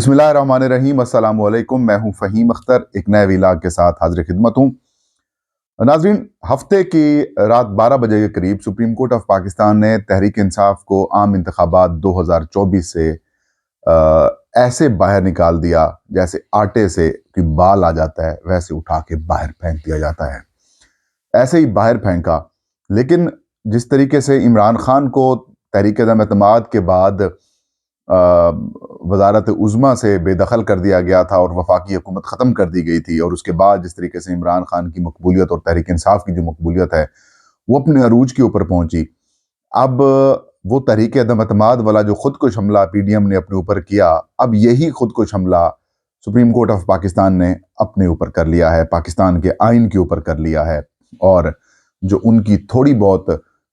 बिस्मिल्लाहिर्रहमानिर्रहीम। अस्सलाम वालेकुम। मैं हूं फ़हीम अख्तर, एक नए व्लॉग के साथ हाजिर खिदमत हूं। नाज़रीन, हफ्ते की रात 12 बजे के करीब सुप्रीम कोर्ट ऑफ पाकिस्तान ने तहरीक इंसाफ को आम इंतखाबात 2024 से ऐसे बाहर निकाल दिया जैसे आटे से कि बाल आ जाता है, वैसे उठा के बाहर फेंक दिया जाता है। ऐसे ही बाहर फेंका। लेकिन जिस तरीके से इमरान खान को तहरीक अदम-ए-एतमाद के बाद वजारत उज़्मा से बेदखल कर दिया गया था और वफाकी हुकूमत ख़त्म कर दी गई थी, और उसके बाद जिस तरीके से इमरान खान की मकबूलियत और तहरीक इंसाफ की जो मकबूलियत है वो अपने अरूज के ऊपर पहुंची। अब वो तहरीक अदम-ए-एतमाद वाला जो खुदकुश हमला पीडीएम ने अपने ऊपर किया, अब यही खुदकुश हमला सुप्रीम कोर्ट ऑफ पाकिस्तान ने अपने ऊपर कर लिया है, पाकिस्तान के आइन के ऊपर कर लिया है। और जो उनकी थोड़ी बहुत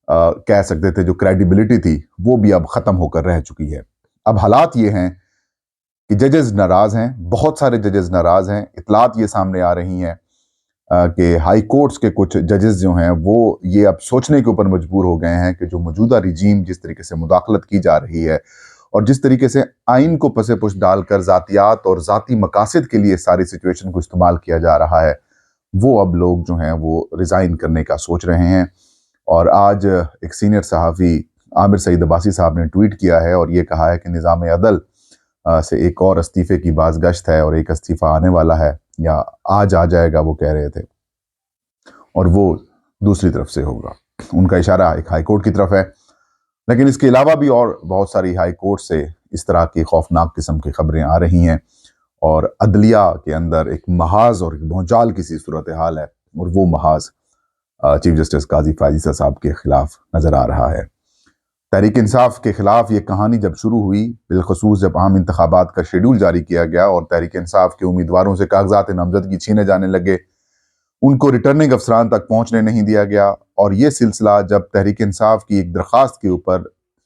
कह सकते थे जो क्रेडिबिलिटी थी, वो भी अब ख़त्म होकर रह चुकी है। अब हालात ये हैं कि जजेस नाराज हैं, बहुत सारे जजेस नाराज हैं। इतलात ये सामने आ रही हैं कि हाई कोर्ट्स के कुछ जजेस जो हैं वो ये अब सोचने के ऊपर मजबूर हो गए हैं कि जो मौजूदा रिजीम जिस तरीके से मुदाखलत की जा रही है और जिस तरीके से आइन को पसे पुश डालकर ज़ातियात और ज़ाती मकासद के लिए सारी सिचुएशन को इस्तेमाल किया जा रहा है, वो अब लोग जो हैं वो रिज़ाइन करने का सोच रहे हैं। और आज एक सीनियर सहाफ़ी आमिर सईद अब्बासी साहब ने ट्वीट किया है और ये कहा है कि निज़ाम अदल से एक और इस्तीफ़े की बाज़गश्त है और एक इस्तीफ़ा आने वाला है, या आज आ जाएगा वो कह रहे थे, और वो दूसरी तरफ से होगा। उनका इशारा एक हाई कोर्ट की तरफ है, लेकिन इसके अलावा भी और बहुत सारी हाई कोर्ट से इस तरह की खौफनाक किस्म की खबरें आ रही हैं और अदलिया के अंदर एक महाज और एक भौचाल की सी सूरत हाल है, और वो महाज चीफ जस्टिस काजी फायज़ साहब के खिलाफ नज़र आ रहा है। तहरीक इंसाफ के खिलाफ ये कहानी जब शुरू हुई, बिलखसूस जब आम इंतखाबात का शेड्यूल जारी किया गया और तहरीक इंसाफ के उम्मीदवारों से कागजात नामजदगी छीने जाने लगे, उनको रिटर्निंग अफसरान तक पहुंचने नहीं दिया गया। और ये सिलसिला जब तहरीक इंसाफ की एक दरख्वास्त के ऊपर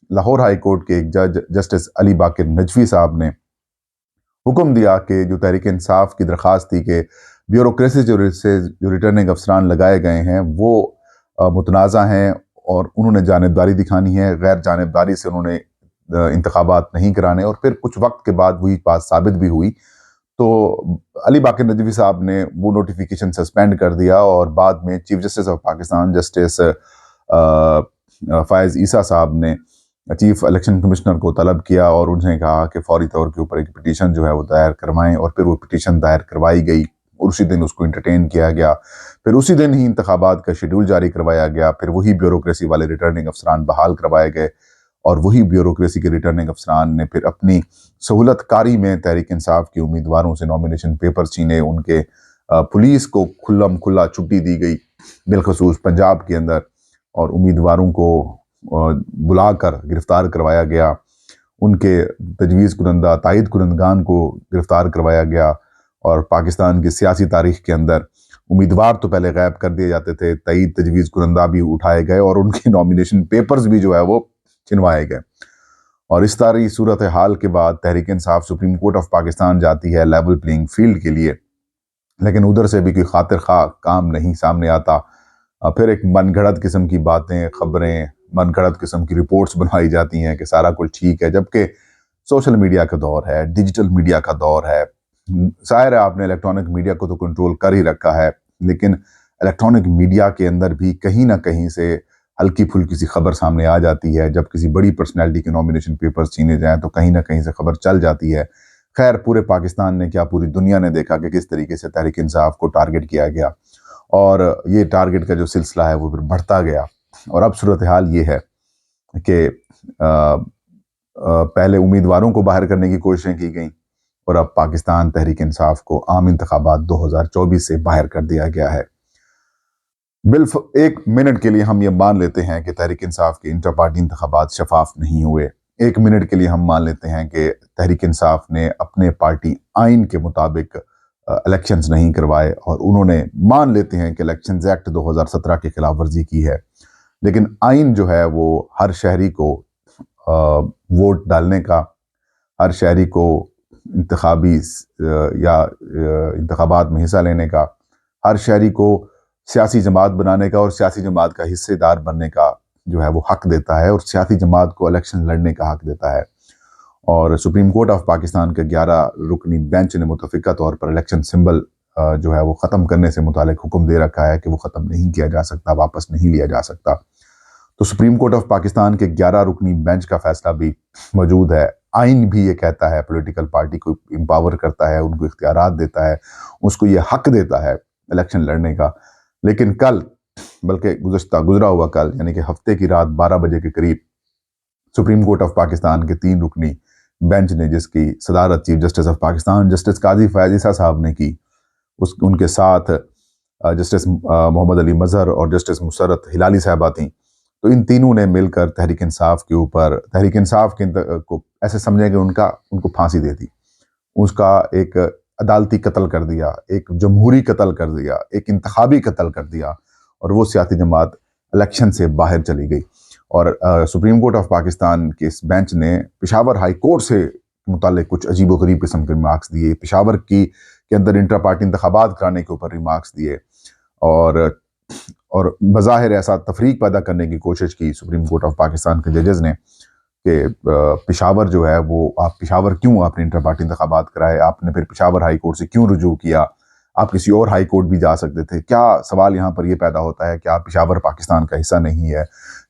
लाहौर हाई कोर्ट के एक जज जस्टिस अली बाकिर नजवी साहब ने हुक्म दिया कि जो तहरीक इंसाफ की दरख्वास्त थी कि ब्यूरोक्रेसी जो रिटर्निंग अफसरान लगाए गए हैं वो मुतनाज़ा हैं और उन्होंने जानिबदारी दिखानी है, गैर जानिबदारी से उन्होंने इंतखाबात नहीं कराने, और फिर कुछ वक्त के बाद वही बात साबित भी हुई, तो अली बाकिर नजवी साहब ने वो नोटिफिकेशन सस्पेंड कर दिया और बाद में chief justice of Pakistan justice Faez Isa साहब ने चीफ इलेक्शन कमिश्नर को तलब किया और उन्हें कहा कि फौरी तौर के ऊपर एक पिटीशन जो है वो दायर करवाएं, और फिर वो पिटीशन दायर करवाई गई और उसी दिन उसको इंटरटेन किया गया। फिर उसी दिन ही इंतखाबात का शेड्यूल जारी करवाया गया, फिर वही ब्यूरोक्रेसी वाले रिटर्निंग अफसरान बहाल करवाए गए और वही ब्यूरोक्रेसी के रिटर्निंग अफसरान ने फिर अपनी सहूलत कारी में तहरीक इंसाफ के उम्मीदवारों से नॉमिनेशन पेपर छीने, उनके पुलिस को खुल्लम खुल्ला छुट्टी दी गई बिलखसूस पंजाब के अंदर, और उम्मीदवारों को बुलाकर गिरफ्तार करवाया गया, उनके तजवीज़ कुनंदा तायद कुनंदगान को गिरफ्तार करवाया गया। और पाकिस्तान की सियासी तारीख के अंदर उम्मीदवार तो पहले गायब कर दिए जाते थे, तायद तजवीज़ कुनंदा भी उठाए गए और उनके नॉमिनेशन पेपर्स भी जो है वो छिनवाए गए। और इस सारी सूरत हाल के बाद Tehreek Insaf supreme court of Pakistan जाती है लेवल प्लेइंग फील्ड के लिए, लेकिन उधर से भी कोई खातिर खा काम नहीं सामने आता। फिर एक मनगढ़ंत किस्म की बातें, खबरें, मनगढ़ंत किस्म की रिपोर्ट्स बनवाई जाती हैं कि सारा कुछ ठीक है, जबकि सोशल मीडिया का दौर है, डिजिटल मीडिया का दौर है। ज़ाहिर है आपने इलेक्ट्रॉनिक मीडिया को तो कंट्रोल कर ही रखा है, लेकिन इलेक्ट्रॉनिक मीडिया के अंदर भी कहीं ना कहीं से हल्की फुल्की सी खबर सामने आ जाती है। जब किसी बड़ी पर्सनैलिटी के नॉमिनेशन पेपर्स छीने जाएं तो कहीं ना कहीं से खबर चल जाती है। खैर, पूरे पाकिस्तान ने क्या पूरी दुनिया ने देखा कि किस तरीके से तहरीक इंसाफ को टारगेट किया गया, और ये टारगेट का जो सिलसिला है वो फिर बढ़ता गया। और अब सूरत हाल ये है कि पहले उम्मीदवारों को बाहर करने की कोशिशें की गई और अब पाकिस्तान तहरीक इंसाफ को आम इंतखाबात 2024 से बाहर कर दिया गया है। एक मिनट के लिए हम ये मान लेते हैं कि तहरीक इंसाफ के इंटर पार्टी इंतखाबात शफाफ नहीं हुए, एक मिनट के लिए हम मान लेते हैं कि तहरीक इंसाफ ने अपने पार्टी आइन के मुताबिक इलेक्शंस नहीं करवाए, और उन्होंने मान लेते हैं कि इलेक्शंस एक्ट 2017 की खिलाफ वर्जी की है, लेकिन आइन जो है वो हर शहरी को वोट डालने का, हर शहरी को इंतखाबी या इंतखाबात में हिस्सा लेने का, हर शहरी को सियासी जमात बनाने का और सियासी जमात का हिस्सेदार बनने का जो है वो हक देता है, और सियासी जमात को इलेक्शन लड़ने का हक देता है। اور سپریم کورٹ آف پاکستان کے 11 رکنی بینچ نے متفقہ طور پر الیکشن سمبل جو ہے وہ ختم کرنے سے متعلق حکم دے رکھا ہے کہ وہ ختم نہیں کیا جا سکتا، واپس نہیں لیا جا سکتا۔ تو سپریم کورٹ آف پاکستان کے 11 رکنی بینچ کا فیصلہ بھی موجود ہے۔ آئین بھی یہ کہتا ہے، پولیٹیکل پارٹی کو امپاور کرتا ہے، ان کو اختیارات دیتا ہے، اس کو یہ حق دیتا ہے الیکشن لڑنے کا۔ لیکن کل، بلکہ گزرا ہوا کل، یعنی کہ ہفتے کی رات 12 بجے کے قریب، سپریم کورٹ آف پاکستان کے 3 رکنی بینچ نے، جس کی صدارت chief justice of Pakistan justice قاضی فیاض عیسیٰ صاحب نے کی، ان کے ساتھ جسٹس محمد علی مظہر اور جسٹس مسرت ہلالی صاحبہ تھیں، تو ان تینوں نے مل کر تحریک انصاف کے اوپر، تحریک انصاف کو ایسے سمجھیں کہ ان کو پھانسی دے دی، اس کا ایک عدالتی قتل کر دیا، ایک جمہوری قتل کر دیا، ایک انتخابی قتل کر دیا، اور وہ سیاسی جماعت الیکشن سے باہر چلی گئی۔ اور سپریم کورٹ آف پاکستان کے اس بینچ نے پشاور ہائی کورٹ سے متعلق کچھ عجیب و غریب قسم کے ریمارکس دیے، پشاور کے اندر انٹرا پارٹی انتخابات کرانے کے اوپر ریمارکس دیے، اور بظاہر ایسا تفریق پیدا کرنے کی کوشش کی سپریم کورٹ آف پاکستان کے ججز نے کہ پشاور جو ہے وہ، آپ پشاور کیوں آپ نے انٹر پارٹی انتخابات کرائے، آپ نے پھر پشاور ہائی کورٹ سے کیوں رجوع کیا، آپ کسی اور ہائی کورٹ بھی جا سکتے تھے۔ کیا سوال یہاں پر یہ پیدا ہوتا ہے کہ آپ پشاور پاکستان کا حصہ نہیں ہے؟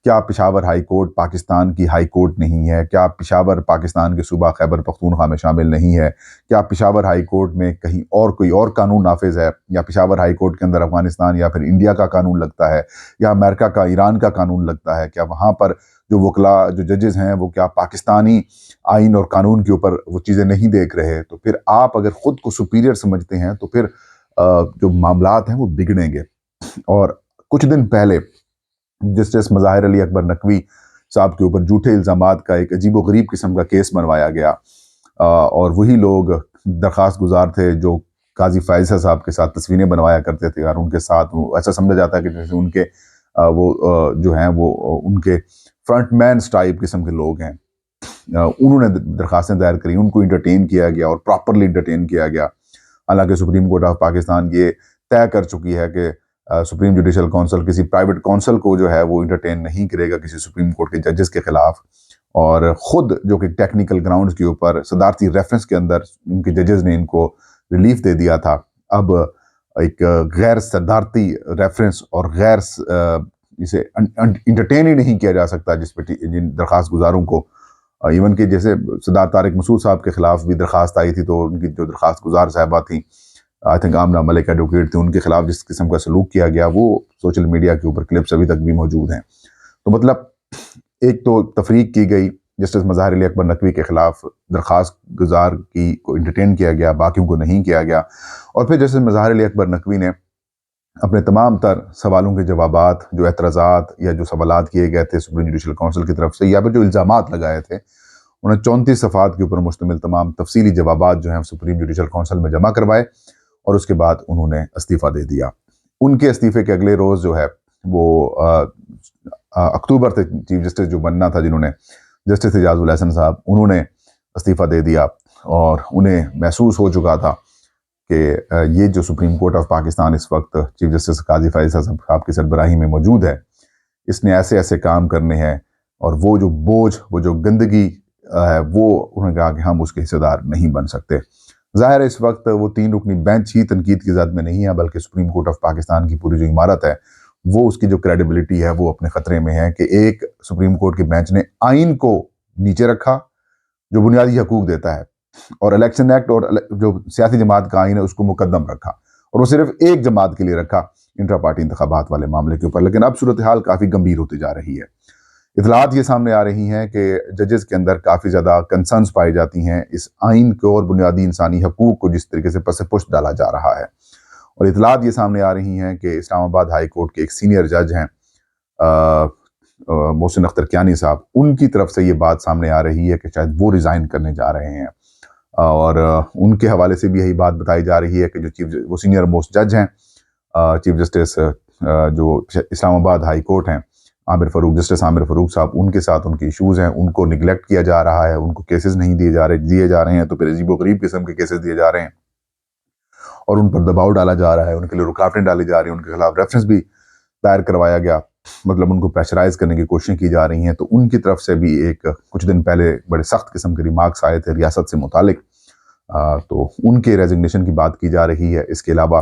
کیا پشاور ہائی کورٹ پاکستان کی ہائی کورٹ نہیں ہے؟ کیا پشاور پاکستان کے صوبہ خیبر پختونخوا میں شامل نہیں ہے؟ کیا پشاور ہائی کورٹ میں کہیں اور کوئی اور قانون نافذ ہے؟ یا پشاور ہائی کورٹ کے اندر افغانستان یا پھر انڈیا کا قانون لگتا ہے، یا امریکہ کا، ایران کا قانون لگتا ہے؟ کیا وہاں پر جو وکلاء، جو ججز ہیں، وہ کیا پاکستانی آئین اور قانون کے اوپر وہ چیزیں نہیں دیکھ رہے؟ تو پھر آپ اگر خود کو سپیریئر سمجھتے ہیں تو پھر جو معاملات ہیں وہ بگڑیں گے۔ اور کچھ دن پہلے جسٹس مظاہر علی اکبر نقوی صاحب کے اوپر جھوٹے الزامات کا ایک عجیب و غریب قسم کا کیس بنوایا گیا، اور وہی لوگ درخواست گزار تھے جو قاضی فائزہ صاحب کے ساتھ تصویریں بنوایا کرتے تھے، اور ان کے ساتھ ایسا سمجھا جاتا ہے کہ جیسے ان کے وہ جو ہیں وہ ان کے فرنٹ مینز ٹائپ قسم کے لوگ ہیں۔ انہوں نے درخواستیں دائر کری، ان کو انٹرٹین کیا گیا اور پراپرلی انٹرٹین کیا گیا۔ حالانکہ سپریم کورٹ آف پاکستان یہ طے کر چکی ہے کہ سپریم جوڈیشل کونسل کسی پرائیویٹ کونسل کو جو ہے وہ انٹرٹین نہیں کرے گا کسی سپریم کورٹ کے ججز کے خلاف، اور خود جو کہ ٹیکنیکل گراؤنڈز کے اوپر صدارتی ریفرنس کے اندر ان کے ججز نے ان کو ریلیف دے دیا تھا، اب ایک غیر صدارتی ریفرنس اور غیر اسے انٹرٹین ہی نہیں کیا جا سکتا جس پہ جن درخواست گزاروں کو، ایون کہ جیسے سردار طارق مسعود صاحب کے خلاف بھی درخواست آئی تھی، تو ان کی جو درخواست گزار صاحبہ تھیں، I think Amna Malik advocate تھے، ان کے خلاف جس قسم کا سلوک کیا گیا وہ سوشل میڈیا کے اوپر کلپس ابھی تک بھی موجود ہیں۔ تو مطلب ایک تو تفریق کی گئی، جسٹس مظاہر علی اکبر نقوی کے خلاف درخواست گزار کی کو انٹرٹین کیا گیا، باقیوں کو نہیں کیا گیا، اور پھر جسٹس مظاہر علی اکبر نقوی نے اپنے تمام تر سوالوں کے جوابات، جو اعتراضات یا جو سوالات کیے گئے تھے سپریم جوڈیشل کونسل کی طرف سے، یا پھر جو الزامات لگائے تھے، انہوں نے 34 صفحات کے اوپر مشتمل تمام تفصیلی جوابات جو ہیں سپریم جوڈیشل کونسل میں جمع کروائے، اور اس کے بعد انہوں نے استعفیٰ دے دیا۔ ان کے استعفے کے اگلے روز جو ہے وہ اکتوبر تک چیف جسٹس جو بننا تھا، جنہوں نے جسٹس اعجاز الحسن صاحب، انہوں نے استعفیٰ دے دیا، اور انہیں محسوس ہو چکا تھا کہ یہ جو سپریم کورٹ آف پاکستان اس وقت چیف جسٹس قاضی فائزہ صاحب کی سربراہی میں موجود ہے، اس نے ایسے ایسے کام کرنے ہیں، اور وہ جو بوجھ، وہ جو گندگی ہے، وہ انہوں نے کہا کہ ہم اس کے حصے دار نہیں بن سکتے۔ ظاہر ہے اس وقت وہ 3 رکنی بینچ ہی تنقید کی زد میں نہیں ہے، بلکہ سپریم کورٹ آف پاکستان کی پوری جو عمارت ہے، وہ اس کی جو کریڈیبلٹی ہے وہ اپنے خطرے میں ہے، کہ ایک سپریم کورٹ کے بینچ نے آئین کو نیچے رکھا جو بنیادی حقوق دیتا ہے، اور الیکشن ایکٹ اور جو سیاسی جماعت کا آئین ہے اس کو مقدم رکھا، اور وہ صرف ایک جماعت کے لیے رکھا، انٹرا پارٹی انتخابات والے معاملے کے اوپر۔ لیکن اب صورتحال کافی گمبھیر ہوتی جا رہی ہے۔ اطلاعات یہ سامنے آ رہی ہیں کہ ججز کے اندر کافی زیادہ کنسرنز پائی جاتی ہیں اس آئین کو اور بنیادی انسانی حقوق کو جس طریقے سے پس پشت ڈالا جا رہا ہے، اور اطلاعات یہ سامنے آ رہی ہیں کہ اسلام آباد ہائی کورٹ کے ایک سینئر جج ہیں محسن اختر کیانی صاحب، ان کی طرف سے یہ بات سامنے آ رہی ہے کہ شاید وہ ریزائن کرنے جا رہے ہیں، اور ان کے حوالے سے بھی یہی بات بتائی جا رہی ہے کہ جو وہ سینئر موسٹ جج ہیں، چیف جسٹس جو اسلام آباد ہائی کورٹ ہیں، جسٹس عامر فاروق صاحب، ان کے ساتھ ان کے ایشوز ہیں، ان کو نگلیکٹ کیا جا رہا ہے، ان کو کیسز نہیں دیے جا رہے ہیں، تو پھر عجیب و غریب قسم کے کیسز دیے جا رہے ہیں، اور ان پر دباؤ ڈالا جا رہا ہے، ان کے لیے رکاوٹیں ڈالی جا رہی ہیں، ان کے خلاف ریفرنس بھی دائر کروایا گیا۔ मतलब उनको प्रेशराइज करने की कोशिशें की जा रही हैं, तो उनकी तरफ से भी एक कुछ दिन पहले बड़े सख्त किस्म के रिमार्क्स आए थे रियासत से मुतालिक। तो उनके रेजिग्नेशन की बात की जा रही है। इसके अलावा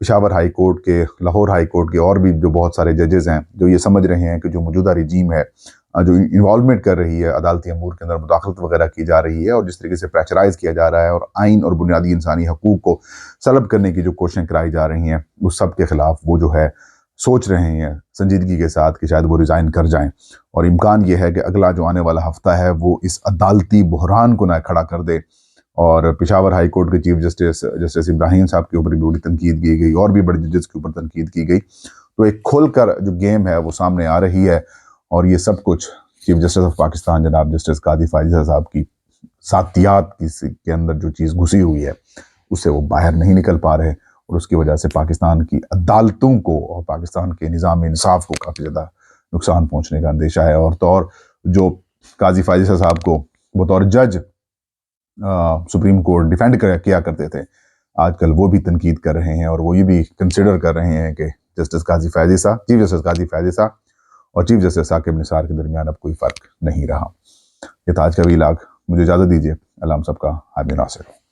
पेशावर हाई कोर्ट के, लाहौर हाई कोर्ट के और भी जो बहुत सारे जजेस हैं जो ये समझ रहे हैं कि जो मौजूदा रजीम है, जो इन्वॉल्वमेंट कर रही है, अदालती अमूर के अंदर मुदाखलत वगैरह की जा रही है और जिस तरीके से प्रेशराइज किया जा रहा है और आइन और बुनियादी इंसानी हकूक़ को सलब करने की जो कोशिशें कराई जा रही हैं, उस सब के खिलाफ वो जो है सोच रहे हैं संजीदगी के साथ कि शायद वो रिज़ाइन कर जाएं। और इम्कान ये है कि अगला जो आने वाला हफ्ता है वो इस अदालती बहरान को ना खड़ा कर दे। और पेशावर हाई कोर्ट के चीफ जस्टिस इब्राहिम साहब के ऊपर भी बड़ी तनकीद की गई और भी बड़े जजेस के ऊपर तनकीद की गई। तो एक खुलकर जो गेम है वो सामने आ रही है और ये सब कुछ चीफ जस्टिस ऑफ पाकिस्तान जनाब जस्टिस काजी फायज़ा साहब की साथियात के अंदर जो चीज़ घुसी हुई है उससे वो बाहर नहीं निकल पा रहे और उसकी वजह से पाकिस्तान की अदालतों को और पाकिस्तान के निज़ाम इंसाफ को काफ़ी ज़्यादा नुकसान पहुँचने का अंदेशा है। और तो और जो काजी फायज़ा साहब को बतौर जज सुप्रीम कोर्ट डिफेंड किया करते थे, आजकल वो भी तनकीद कर रहे हैं और वो ये भी कंसिडर कर रहे हैं कि जस्टिस काजी फायज़ा, चीफ जस्टिस काजी फायज़ा और चीफ जस्टिस साकिब निसार के दरमियान अब कोई फ़र्क नहीं रहा। ये था आज का वीलाग। मुझे इजाज़त दीजिए। अल्लाह हम सबका हामी नासिर।